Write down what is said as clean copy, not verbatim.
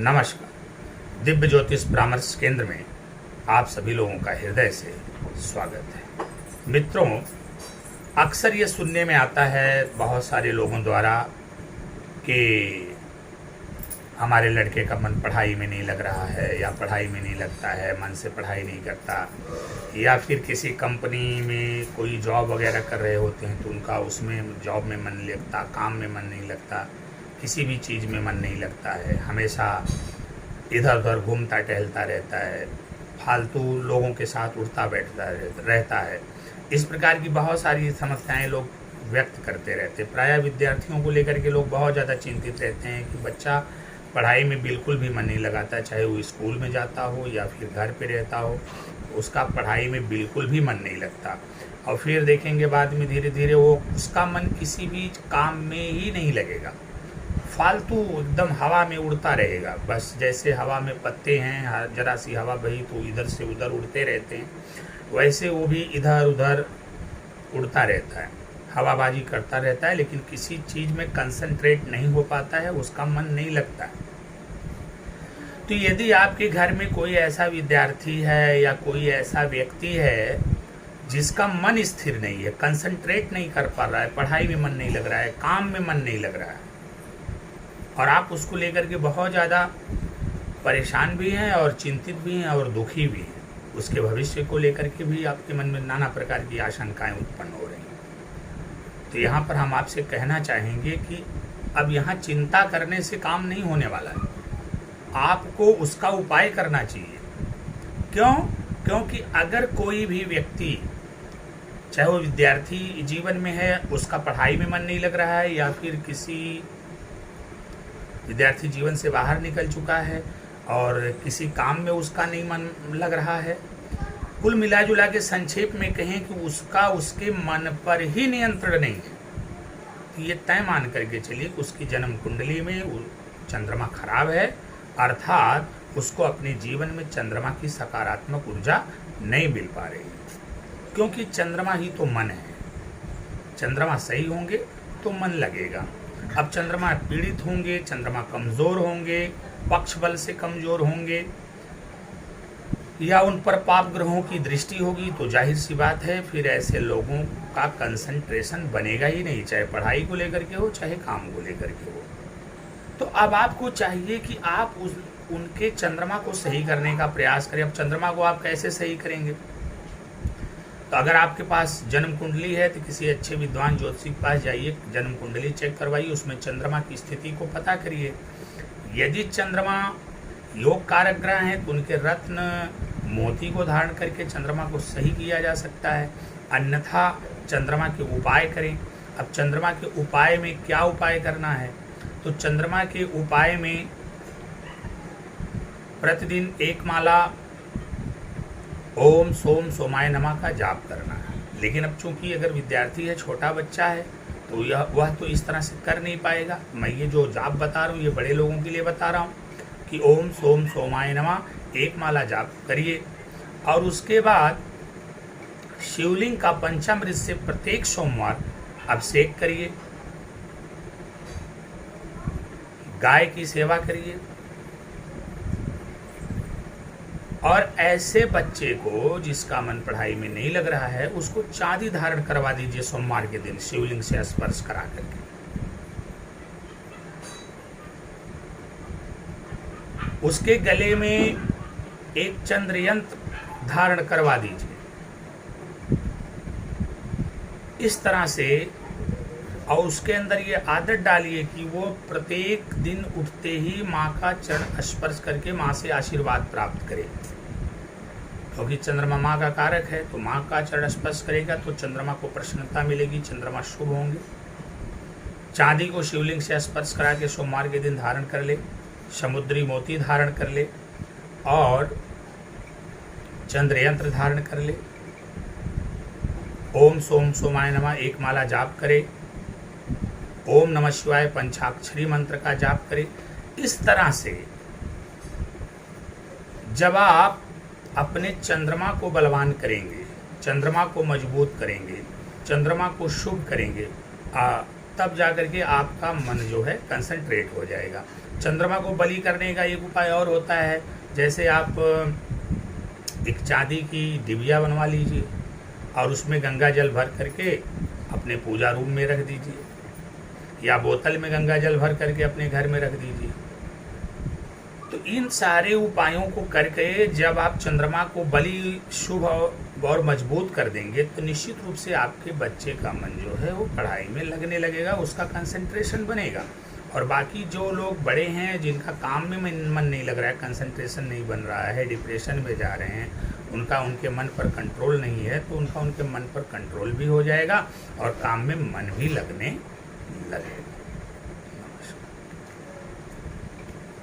नमस्कार। दिव्य ज्योतिष परामर्श केंद्र में आप सभी लोगों का हृदय से स्वागत है। मित्रों, अक्सर ये सुनने में आता है बहुत सारे लोगों द्वारा कि हमारे लड़के का मन पढ़ाई में नहीं लग रहा है, या पढ़ाई में नहीं लगता है, मन से पढ़ाई नहीं करता, या फिर किसी कंपनी में कोई जॉब वगैरह कर रहे होते हैं तो उनका उसमें जॉब में मन नहीं लगता, काम में मन नहीं लगता, किसी भी चीज़ में मन नहीं लगता है, हमेशा इधर उधर घूमता टहलता रहता है, फालतू लोगों के साथ उठता बैठता रहता है। इस प्रकार की बहुत सारी समस्याएं लोग व्यक्त करते रहते हैं। प्रायः विद्यार्थियों को लेकर के लोग बहुत ज़्यादा चिंतित रहते हैं कि बच्चा पढ़ाई में बिल्कुल भी मन नहीं लगाता, चाहे वो स्कूल में जाता हो या फिर घर पे रहता हो, उसका पढ़ाई में बिल्कुल भी मन नहीं लगता। और फिर देखेंगे बाद में धीरे धीरे वो उसका मन किसी भी काम में ही नहीं लगेगा, फालतू एकदम हवा में उड़ता रहेगा। बस जैसे हवा में पत्ते हैं, जरा सी हवा बही तो इधर से उधर उड़ते रहते हैं, वैसे वो भी इधर उधर उड़ता रहता है, हवाबाजी करता रहता है, लेकिन किसी चीज़ में कंसंट्रेट नहीं हो पाता है, उसका मन नहीं लगता है। तो यदि आपके घर में कोई ऐसा विद्यार्थी है या कोई ऐसा व्यक्ति है जिसका मन स्थिर नहीं है, कंसंट्रेट नहीं कर पा रहा है, पढ़ाई में मन नहीं लग रहा है, काम में मन नहीं लग रहा है, और आप उसको लेकर के बहुत ज़्यादा परेशान भी हैं और चिंतित भी हैं और दुखी भी हैं, उसके भविष्य को लेकर के भी आपके मन में नाना प्रकार की आशंकाएं उत्पन्न हो रही हैं, तो यहाँ पर हम आपसे कहना चाहेंगे कि अब यहाँ चिंता करने से काम नहीं होने वाला है, आपको उसका उपाय करना चाहिए। क्यों? क्योंकि अगर कोई भी व्यक्ति, चाहे वो विद्यार्थी जीवन में है, उसका पढ़ाई में मन नहीं लग रहा है, या फिर किसी विद्यार्थी जीवन से बाहर निकल चुका है और किसी काम में उसका नहीं मन लग रहा है, कुल मिला जुला के संक्षेप में कहें कि उसका उसके मन पर ही नियंत्रण नहीं है, तो ये तय मान करके चलिए कि उसकी जन्म कुंडली में चंद्रमा खराब है, अर्थात उसको अपने जीवन में चंद्रमा की सकारात्मक ऊर्जा नहीं मिल पा रही है। क्योंकि चंद्रमा ही तो मन है, चंद्रमा सही होंगे तो मन लगेगा। अब चंद्रमा पीड़ित होंगे, चंद्रमा कमज़ोर होंगे, पक्ष बल से कमज़ोर होंगे, या उन पर पाप ग्रहों की दृष्टि होगी, तो जाहिर सी बात है फिर ऐसे लोगों का कंसंट्रेशन बनेगा ही नहीं, चाहे पढ़ाई को लेकर के हो, चाहे काम को लेकर के हो। तो अब आपको चाहिए कि आप उनके चंद्रमा को सही करने का प्रयास करें। अब चंद्रमा को आप कैसे सही करेंगे? तो अगर आपके पास जन्म कुंडली है तो किसी अच्छे विद्वान ज्योतिषी के पास जाइए, जन्म कुंडली चेक करवाइए, उसमें चंद्रमा की स्थिति को पता करिए। यदि चंद्रमा योग कारक ग्रह हैं तो उनके रत्न मोती को धारण करके चंद्रमा को सही किया जा सकता है, अन्यथा चंद्रमा के उपाय करें। अब चंद्रमा के उपाय में क्या उपाय करना है? तो चंद्रमा के उपाय में प्रतिदिन एक माला ओम सोम सोमाय नमः का जाप करना है। लेकिन अब चूंकि अगर विद्यार्थी है, छोटा बच्चा है, तो वह तो इस तरह से कर नहीं पाएगा। मैं ये जो जाप बता रहा हूँ ये बड़े लोगों के लिए बता रहा हूँ कि ओम सोम सोमाय नमः एक माला जाप करिए, और उसके बाद शिवलिंग का पंचामृत से प्रत्येक सोमवार अभिषेक करिए, गाय की सेवा करिए, और ऐसे बच्चे को जिसका मन पढ़ाई में नहीं लग रहा है उसको चांदी धारण करवा दीजिए सोमवार के दिन, शिवलिंग से स्पर्श करा करके। उसके गले में एक चंद्र यंत्र धारण करवा दीजिए इस तरह से, और उसके अंदर ये आदत डालिए कि वो प्रत्येक दिन उठते ही माँ का चरण स्पर्श करके माँ से आशीर्वाद प्राप्त करे, क्योंकि चंद्रमा माँ का कारक है, तो माँ का चरण स्पर्श करेगा तो चंद्रमा को प्रसन्नता मिलेगी, चंद्रमा शुभ होंगे। चांदी को शिवलिंग से स्पर्श करा के सोमवार के दिन धारण कर ले, समुद्री मोती धारण कर ले, और चंद्र यंत्र धारण कर ले, ओम सोम सोमाय नमः एक माला जाप करे, ओम नमः शिवाय पंचाक्षरी मंत्र का जाप करें। इस तरह से जब आप अपने चंद्रमा को बलवान करेंगे, चंद्रमा को मजबूत करेंगे, चंद्रमा को शुभ करेंगे, तब जा करके आपका मन जो है कंसंट्रेट हो जाएगा। चंद्रमा को बलि करने का एक उपाय और होता है, जैसे आप एक चांदी की डिबिया बनवा लीजिए और उसमें गंगा जल भर करके अपने पूजा रूम में रख दीजिए, या बोतल में गंगा जल भर करके अपने घर में रख दीजिए। तो इन सारे उपायों को करके जब आप चंद्रमा को बलि शुभ और मजबूत कर देंगे तो निश्चित रूप से आपके बच्चे का मन जो है वो पढ़ाई में लगने लगेगा, उसका कंसंट्रेशन बनेगा। और बाकी जो लोग बड़े हैं जिनका काम में मन नहीं लग रहा है, कंसंट्रेशन नहीं बन रहा है, डिप्रेशन में जा रहे हैं, उनका उनके मन पर कंट्रोल नहीं है, तो उनका उनके मन पर कंट्रोल भी हो जाएगा और काम में मन भी लगने लगेगा।